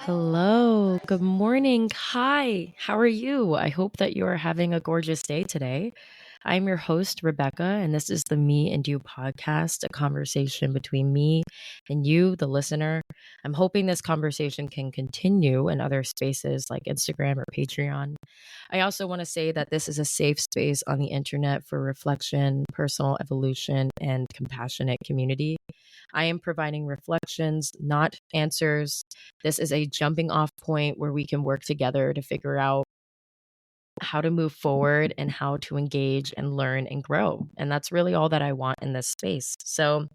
Hello, good morning. Hi, how are you? I hope that you are having a gorgeous day today. I'm your host, Rebecca, and this is the Me and You podcast, a conversation between me and you, the listener. I'm hoping this conversation can continue in other spaces like Instagram or Patreon. I also want to say that this is a safe space on the internet for reflection, personal evolution, and compassionate community. I am providing reflections, not answers. This is a jumping off point where we can work together to figure out how to move forward and how to engage and learn and grow. And that's really all that I want in this space. So,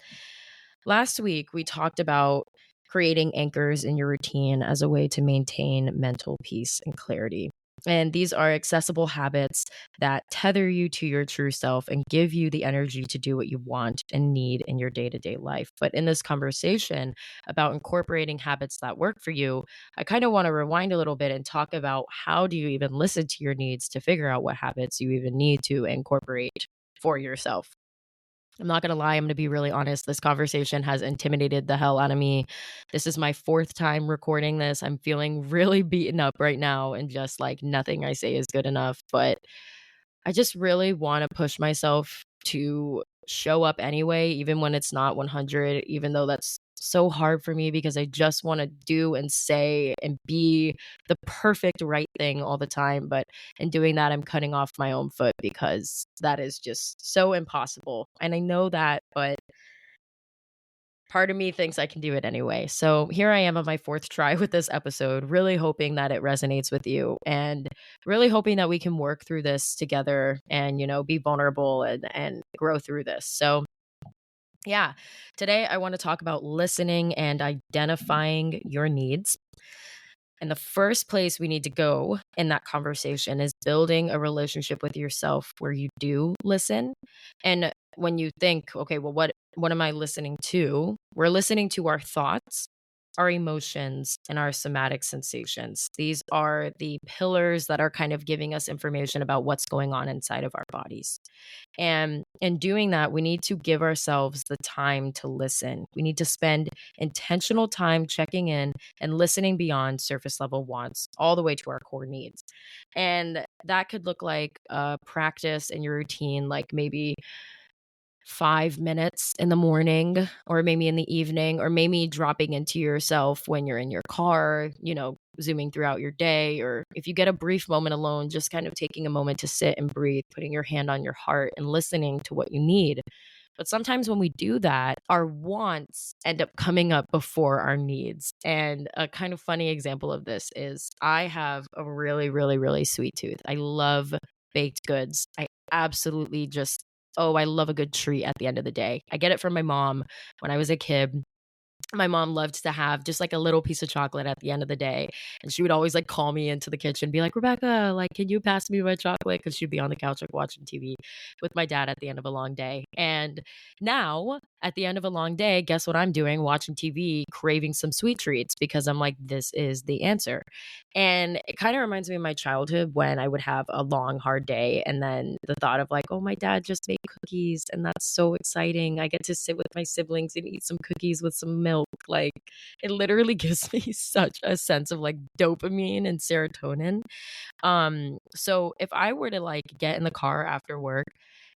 last week we talked about creating anchors in your routine as a way to maintain mental peace and clarity. And these are accessible habits that tether you to your true self and give you the energy to do what you want and need in your day to day life. But in this conversation about incorporating habits that work for you, I kind of want to rewind a little bit and talk about how do you even listen to your needs to figure out what habits you even need to incorporate for yourself. I'm not going to lie. I'm going to be really honest. This conversation has intimidated the hell out of me. This is my fourth time recording this. I'm feeling really beaten up right now and just like nothing I say is good enough. But I just really want to push myself to show up anyway, even when it's not 100, even though that's so hard for me because I just want to do and say and be the perfect right thing all the time. But in doing that, I'm cutting off my own foot because that is just so impossible. And I know that, but part of me thinks I can do it anyway. So here I am on my fourth try with this episode, really hoping that it resonates with you and really hoping that we can work through this together and, be vulnerable and grow through this. So, yeah, today I want to talk about listening and identifying your needs. And the first place we need to go in that conversation is building a relationship with yourself where you do listen. And when you think, okay, well, what am I listening to? We're listening to our thoughts, our emotions, and our somatic sensations. These are the pillars that are kind of giving us information about what's going on inside of our bodies. And in doing that, we need to give ourselves the time to listen. We need to spend intentional time checking in and listening beyond surface level wants all the way to our core needs. And that could look like a practice in your routine, like maybe 5 minutes in the morning, or maybe in the evening, or maybe dropping into yourself when you're in your car, zooming throughout your day. Or if you get a brief moment alone, just kind of taking a moment to sit and breathe, putting your hand on your heart and listening to what you need. But sometimes when we do that, our wants end up coming up before our needs. And a kind of funny example of this is I have a really, really, really sweet tooth. I love baked goods. I absolutely just, oh, I love a good treat at the end of the day. I get it from my mom when I was a kid. My mom loved to have just like a little piece of chocolate at the end of the day. And she would always like call me into the kitchen, be like, Rebecca, like, can you pass me my chocolate? Because she'd be on the couch like watching TV with my dad at the end of a long day. And now at the end of a long day, guess what I'm doing? Watching TV, craving some sweet treats because I'm like, this is the answer. And it kind of reminds me of my childhood when I would have a long, hard day. And then the thought of like, oh, my dad just made cookies. And that's so exciting. I get to sit with my siblings and eat some cookies with some milk. Like, it literally gives me such a sense of like dopamine and serotonin. So if I were to like get in the car after work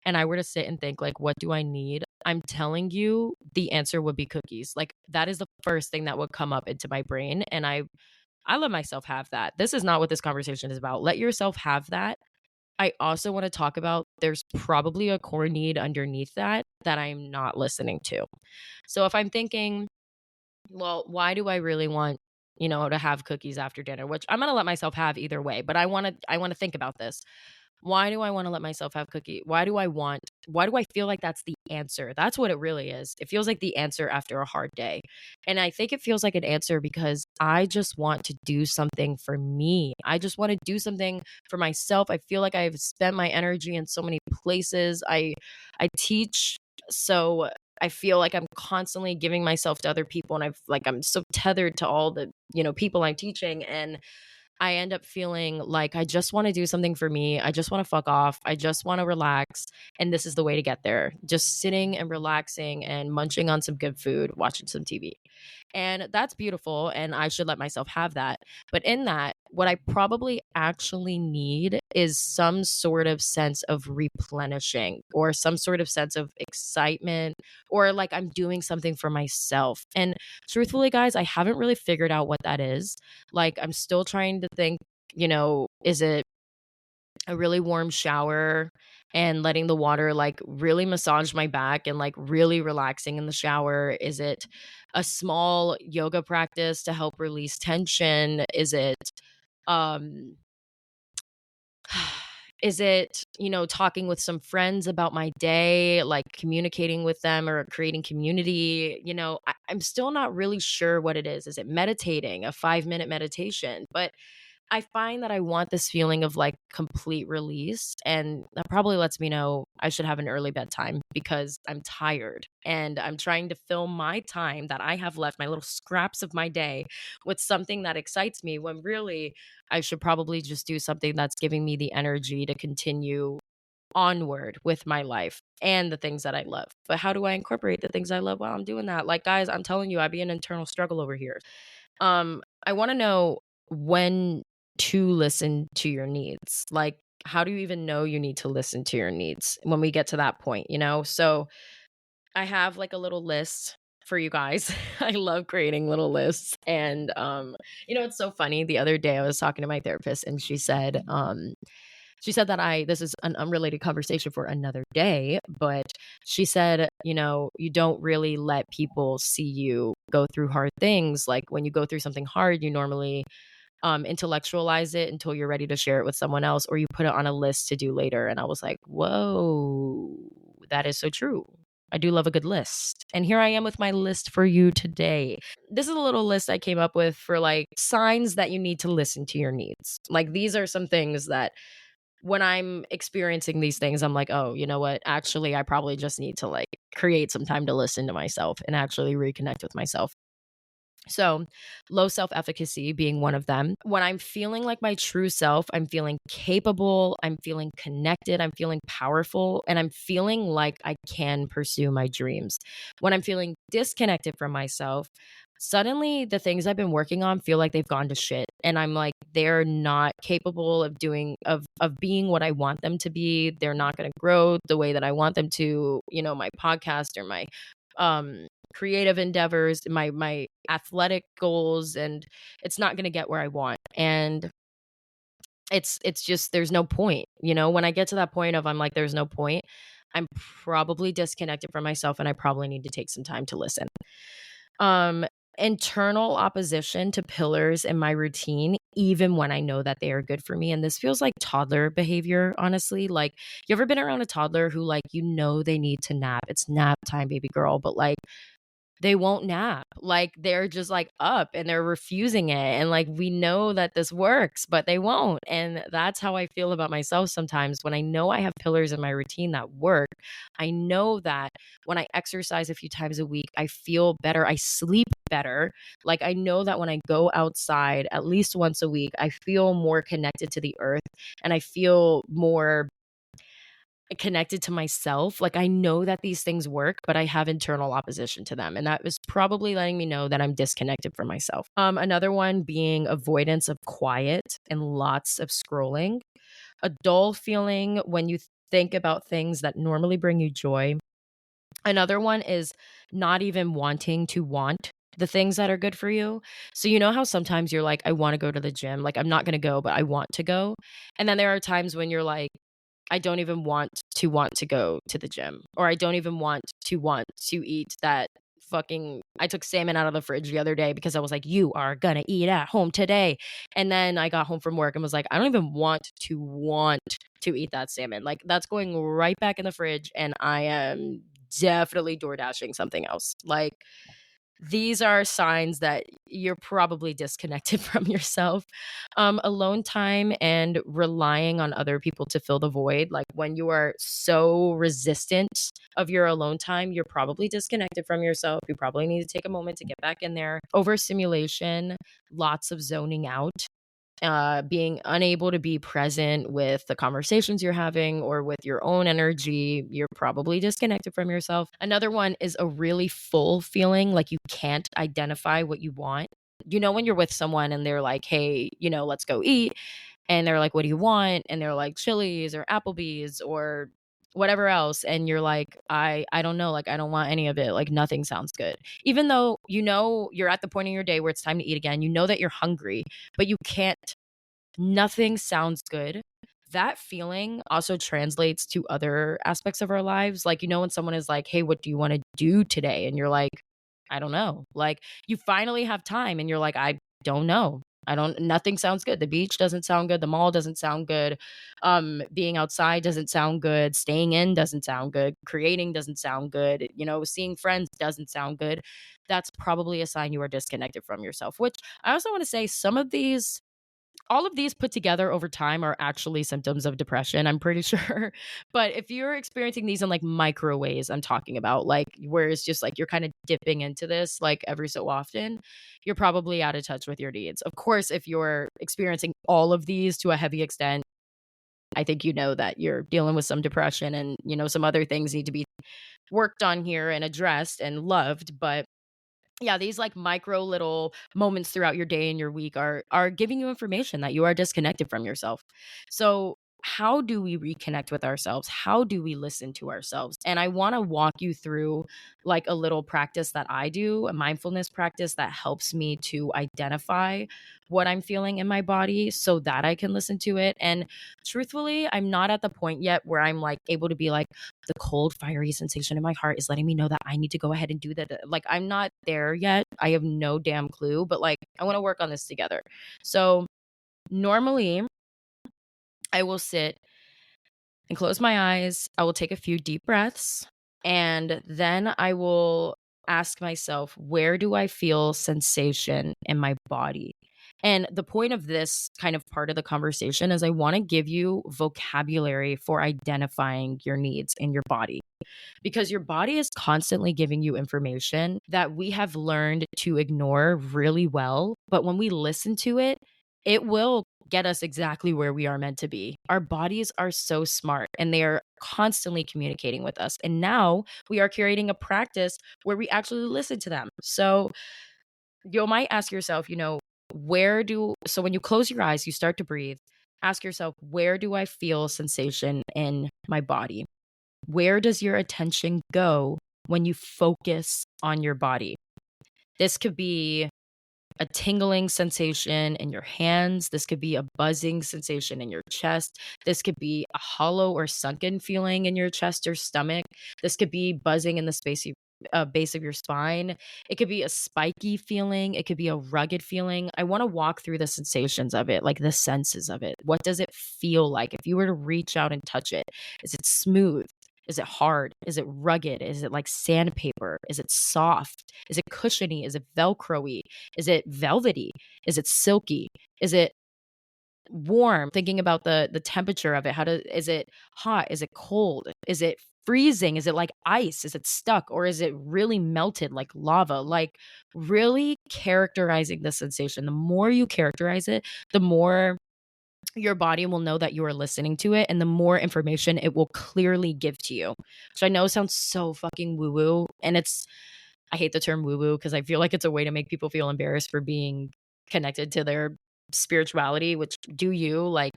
and I were to sit and think like, what do I need? I'm telling you, the answer would be cookies. Like that is the first thing that would come up into my brain. And I let myself have that. This is not what this conversation is about. Let yourself have that. I also want to talk about there's probably a core need underneath that I'm not listening to. So if I'm thinking, well, why do I really want, to have cookies after dinner, which I'm going to let myself have either way, but I want to think about this. Why do I want to let myself have cookie? Why do I feel like that's the answer? That's what it really is. It feels like the answer after a hard day. And I think it feels like an answer because I just want to do something for me. I just want to do something for myself. I feel like I've spent my energy in so many places. I teach, so I feel like I'm constantly giving myself to other people and I'm so tethered to all the, people I'm teaching, and I end up feeling like I just want to do something for me. I just want to fuck off. I just want to relax. And this is the way to get there. Just sitting and relaxing and munching on some good food, watching some TV. And that's beautiful. And I should let myself have that. But in that, what I probably actually need is some sort of sense of replenishing or some sort of sense of excitement or like I'm doing something for myself. And truthfully, guys, I haven't really figured out what that is. Like, I'm still trying to think, is it a really warm shower and letting the water like really massage my back and like really relaxing in the shower? Is it a small yoga practice to help release tension? Um is it, talking with some friends about my day, like communicating with them or creating community? I'm still not really sure what it is. Is it meditating, a 5-minute meditation? But I find that I want this feeling of like complete release. And that probably lets me know I should have an early bedtime because I'm tired and I'm trying to fill my time that I have left, my little scraps of my day, with something that excites me when really I should probably just do something that's giving me the energy to continue onward with my life and the things that I love. But how do I incorporate the things I love while I'm doing that? Like, guys, I'm telling you, I be an internal struggle over here. I want to know when to listen to your needs. Like, how do you even know you need to listen to your needs when we get to that point? So I have like a little list for you guys. I love creating little lists. And it's so funny. The other day I was talking to my therapist and she said that this is an unrelated conversation for another day, but she said, you don't really let people see you go through hard things. Like when you go through something hard, you normally intellectualize it until you're ready to share it with someone else, or you put it on a list to do later. And I was like, whoa, that is so true. I do love a good list. And here I am with my list for you today. This is a little list I came up with for like signs that you need to listen to your needs. Like these are some things that when I'm experiencing these things, I'm like, oh, you know what? Actually, I probably just need to like create some time to listen to myself and actually reconnect with myself. So, low self efficacy being one of them. When I'm feeling like my true self, I'm feeling capable, I'm feeling connected, I'm feeling powerful, and I'm feeling like I can pursue my dreams. When I'm feeling disconnected from myself, suddenly the things I've been working on feel like they've gone to shit. And I'm like, they're not capable of being what I want them to be. They're not going to grow the way that I want them to, my podcast or my creative endeavors, my athletic goals, and it's not going to get where I want. And it's just there's no point. When I get to that point of I'm like there's no point, I'm probably disconnected from myself and I probably need to take some time to listen. Um Internal opposition to pillars in my routine even when I know that they are good for me, and this feels like toddler behavior, honestly. Like, you ever been around a toddler who like they need to nap, it's nap time baby girl, but like they won't nap. Like they're just like up and they're refusing it. And like we know that this works, but they won't. And that's how I feel about myself sometimes when I know I have pillars in my routine that work. I know that when I exercise a few times a week, I feel better. I sleep better. Like I know that when I go outside at least once a week, I feel more connected to the earth and I feel more connected to myself. Like I know that these things work, but I have internal opposition to them. And that is probably letting me know that I'm disconnected from myself. Another one being avoidance of quiet and lots of scrolling. A dull feeling when you think about things that normally bring you joy. Another one is not even wanting to want the things that are good for you. So you know how sometimes you're like, I want to go to the gym. Like I'm not going to go, but I want to go. And then there are times when you're like, I don't even want to go to the gym, or I don't even want to eat that fucking I took salmon out of the fridge the other day because I was like, you are gonna eat at home today. And then I got home from work and was like, I don't even want to eat that salmon. Like that's going right back in the fridge and I am definitely door dashing something else. Like these are signs that you're probably disconnected from yourself. Alone time and relying on other people to fill the void. Like when you are so resistant of your alone time, you're probably disconnected from yourself. You probably need to take a moment to get back in there. Overstimulation, lots of zoning out. being unable to be present with the conversations you're having or with your own energy. You're probably disconnected from yourself. Another one is a really full feeling, like you can't identify what you want. You know, when you're with someone and they're like, hey, let's go eat. And they're like, what do you want? And they're like, Chili's or Applebee's or whatever else. And you're like, I don't know. Like, I don't want any of it. Like, nothing sounds good. Even though, you're at the point in your day where it's time to eat again, you know that you're hungry, but you can't, nothing sounds good. That feeling also translates to other aspects of our lives. Like, when someone is like, hey, what do you want to do today? And you're like, I don't know. Like, you finally have time and you're like, I don't know. Nothing sounds good. The beach doesn't sound good. The mall doesn't sound good. Being outside doesn't sound good. Staying in doesn't sound good. Creating doesn't sound good. Seeing friends doesn't sound good. That's probably a sign you are disconnected from yourself, which I also want to say all of these put together over time are actually symptoms of depression, I'm pretty sure. But if you're experiencing these in like micro ways, I'm talking about like where it's just like you're kind of dipping into this like every so often, you're probably out of touch with your needs. Of course, if you're experiencing all of these to a heavy extent, I think that you're dealing with some depression and, some other things need to be worked on here and addressed and loved. But yeah, these like micro little moments throughout your day and your week are giving you information that you are disconnected from yourself. So, how do we reconnect with ourselves? How do we listen to ourselves? And I want to walk you through like a little practice that I do, a mindfulness practice that helps me to identify what I'm feeling in my body so that I can listen to it. And truthfully, I'm not at the point yet where I'm like able to be like, the cold, fiery sensation in my heart is letting me know that I need to go ahead and do that. Like, I'm not there yet. I have no damn clue, but like, I want to work on this together. So, normally, I will sit and close my eyes. I will take a few deep breaths, and then I will ask myself, where do I feel sensation in my body? And the point of this kind of part of the conversation is I want to give you vocabulary for identifying your needs in your body, because your body is constantly giving you information that we have learned to ignore really well. But when we listen to it, it will get us exactly where we are meant to be. Our bodies are so smart and they are constantly communicating with us. And now we are creating a practice where we actually listen to them. So you might ask yourself, so when you close your eyes, you start to breathe. Ask yourself, where do I feel sensation in my body? Where does your attention go when you focus on your body? This could be a tingling sensation in your hands. This could be a buzzing sensation in your chest. This could be a hollow or sunken feeling in your chest or stomach. This could be buzzing in the base of your spine. It could be a spiky feeling. It could be a rugged feeling. I want to walk through the sensations of it, like the senses of it. What does it feel like? If you were to reach out and touch it, is it smooth? Is it hard? Is it rugged? Is it like sandpaper? Is it soft? Is it cushiony? Is it velcro-y? Is it velvety? Is it silky? Is it warm? Thinking about the temperature of it. Is it hot? Is it cold? Is it freezing? Is it like ice? Is it stuck? Or is it really melted like lava? Like, really characterizing the sensation. The more you characterize it, the more your body will know that you are listening to it and the more information it will clearly give to you. Which I know sounds so fucking woo woo. And I hate the term woo woo because I feel like it's a way to make people feel embarrassed for being connected to their spirituality, which do you, like,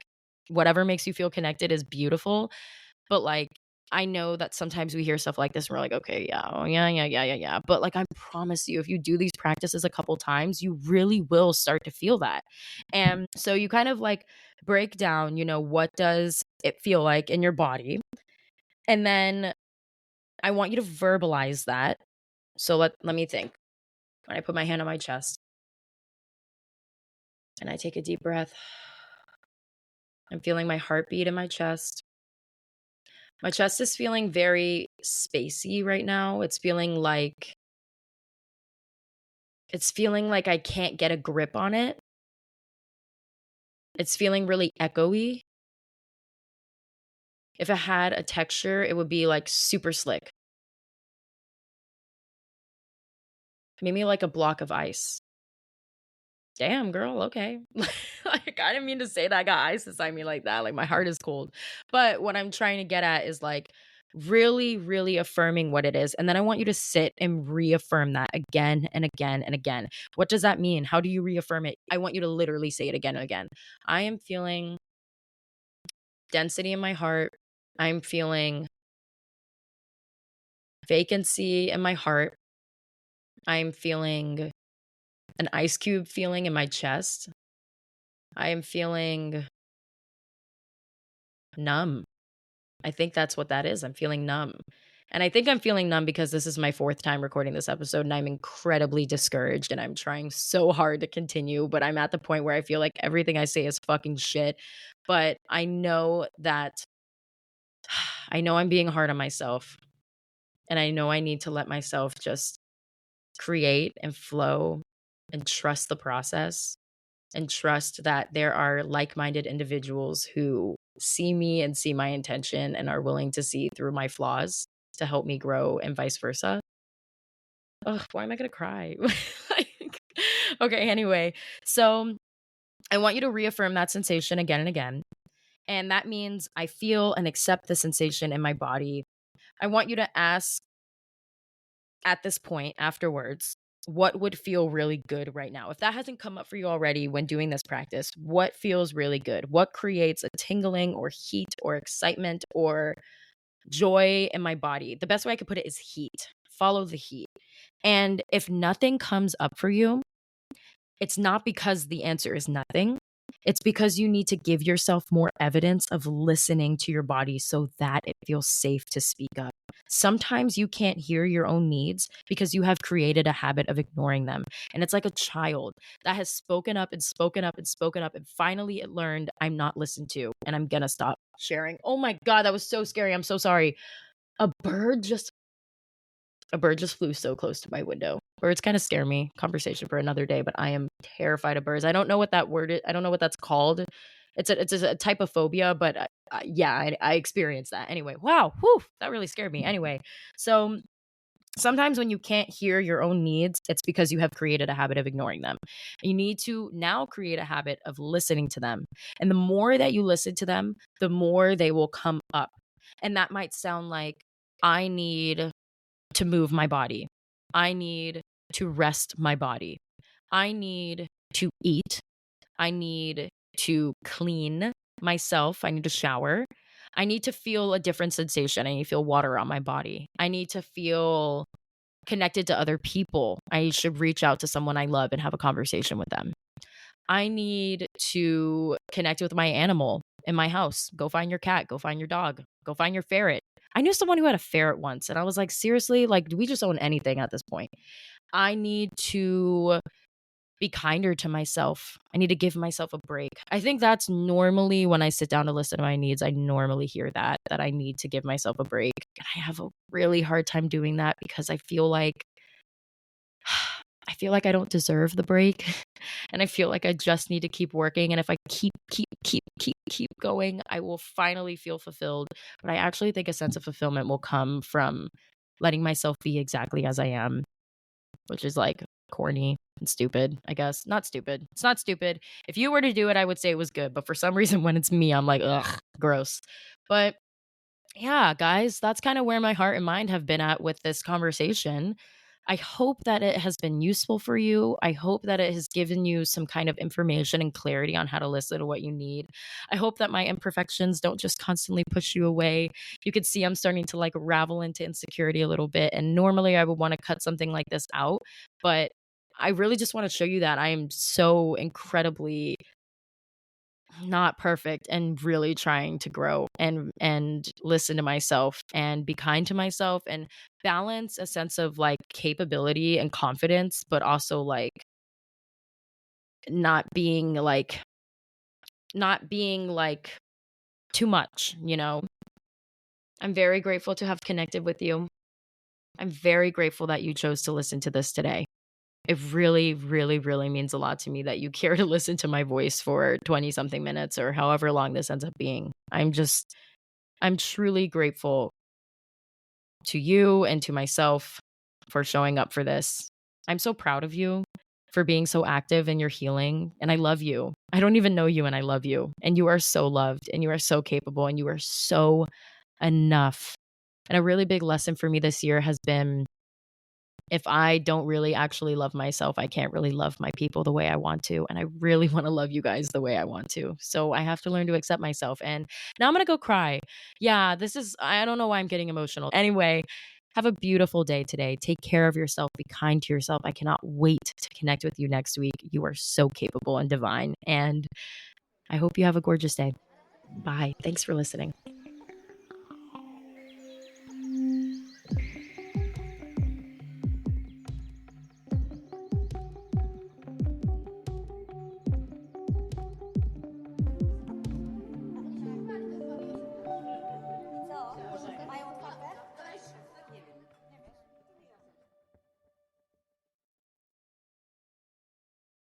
whatever makes you feel connected is beautiful. But like, I know that sometimes we hear stuff like this and we're like, okay, yeah, oh, yeah, yeah, yeah, yeah, yeah. But like, I promise you, if you do these practices a couple times, you really will start to feel that. And so you kind of like break down, what does it feel like in your body? And then I want you to verbalize that. So let me think. When I put my hand on my chest and I take a deep breath, I'm feeling my heartbeat in my chest. My chest is feeling very spacey right now. It's feeling like I can't get a grip on it. It's feeling really echoey. If it had a texture, it would be like super slick. Maybe like a block of ice. Damn, girl, okay. Like, I didn't mean to say that. I got ice inside me like that. Like, my heart is cold. But what I'm trying to get at is like really, really affirming what it is. And then I want you to sit and reaffirm that again and again and again. What does that mean? How do you reaffirm it? I want you to literally say it again and again. I am feeling density in my heart. I'm feeling vacancy in my heart. I'm feeling an ice cube feeling in my chest. I am feeling numb. I think that's what that is. I'm feeling numb. And I think I'm feeling numb because this is my fourth time recording this episode and I'm incredibly discouraged and I'm trying so hard to continue, but I'm at the point where I feel like everything I say is fucking shit. But I know that I know I'm being hard on myself and I know I need to let myself just create and flow and trust the process and trust that there are like-minded individuals who see me and see my intention and are willing to see through my flaws to help me grow and vice versa. Ugh, why am I gonna cry? Like, okay, anyway, so I want you to reaffirm that sensation again and again. And that means I feel and accept the sensation in my body. I want you to ask at this point afterwards, what would feel really good right now? If that hasn't come up for you already when doing this practice, what feels really good? What creates a tingling or heat or excitement or joy in my body? The best way I could put it is heat. Follow the heat. And if nothing comes up for you, it's not because the answer is nothing. It's because you need to give yourself more evidence of listening to your body so that it feels safe to speak up. Sometimes you can't hear your own needs because you have created a habit of ignoring them. And it's like a child that has spoken up and spoken up and spoken up. And finally it learned, I'm not listened to and I'm going to stop sharing. Oh my God, that was so scary. I'm so sorry. A bird just flew so close to my window. Birds kind of scare me. Conversation for another day, but I am terrified of birds. I don't know what that word is. I don't know what that's called. It's a type of phobia, but yeah, I experienced that. Anyway, wow, whew, that really scared me. Anyway, so sometimes when you can't hear your own needs, it's because you have created a habit of ignoring them. You need to now create a habit of listening to them. And the more that you listen to them, the more they will come up. And that might sound like, I need to move my body. I need to rest my body. I need to eat. I need to clean myself. I need to shower. I need to feel a different sensation. I need to feel water on my body. I need to feel connected to other people. I should reach out to someone I love and have a conversation with them. I need to connect with my animal in my house. Go find your cat. Go find your dog. Go find your ferret. I knew someone who had a ferret once, and I was like, seriously, like, do we just own anything at this point? I need to be kinder to myself. I need to give myself a break. I think that's normally when I sit down to listen to my needs, I normally hear that I need to give myself a break. And I have a really hard time doing that because I don't deserve the break. And I feel like I just need to keep working. And if I keep going, I will finally feel fulfilled. But I actually think a sense of fulfillment will come from letting myself be exactly as I am, which is like corny and stupid, I guess. Not stupid. It's not stupid. If you were to do it, I would say it was good. But for some reason, when it's me, I'm like, ugh, gross. But yeah, guys, that's kind of where my heart and mind have been at with this conversation. I hope that it has been useful for you. I hope that it has given you some kind of information and clarity on how to listen to what you need. I hope that my imperfections don't just constantly push you away. You could see I'm starting to like ravel into insecurity a little bit. And normally I would want to cut something like this out, but I really just want to show you that I am so incredibly not perfect and really trying to grow and listen to myself and be kind to myself and balance a sense of like capability and confidence, but also like not being like not being like too much, you know. I'm very grateful to have connected with you. I'm very grateful that you chose to listen to this today. It really, really, really means a lot to me that you care to listen to my voice for 20 something minutes or however long this ends up being. I'm truly grateful to you and to myself for showing up for this. I'm so proud of you for being so active in your healing. And I love you. I don't even know you, and I love you. And you are so loved, and you are so capable, and you are so enough. And a really big lesson for me this year has been, if I don't really actually love myself, I can't really love my people the way I want to. And I really want to love you guys the way I want to. So I have to learn to accept myself. And now I'm going to go cry. Yeah, I don't know why I'm getting emotional. Anyway, have a beautiful day today. Take care of yourself. Be kind to yourself. I cannot wait to connect with you next week. You are so capable and divine. And I hope you have a gorgeous day. Bye. Thanks for listening.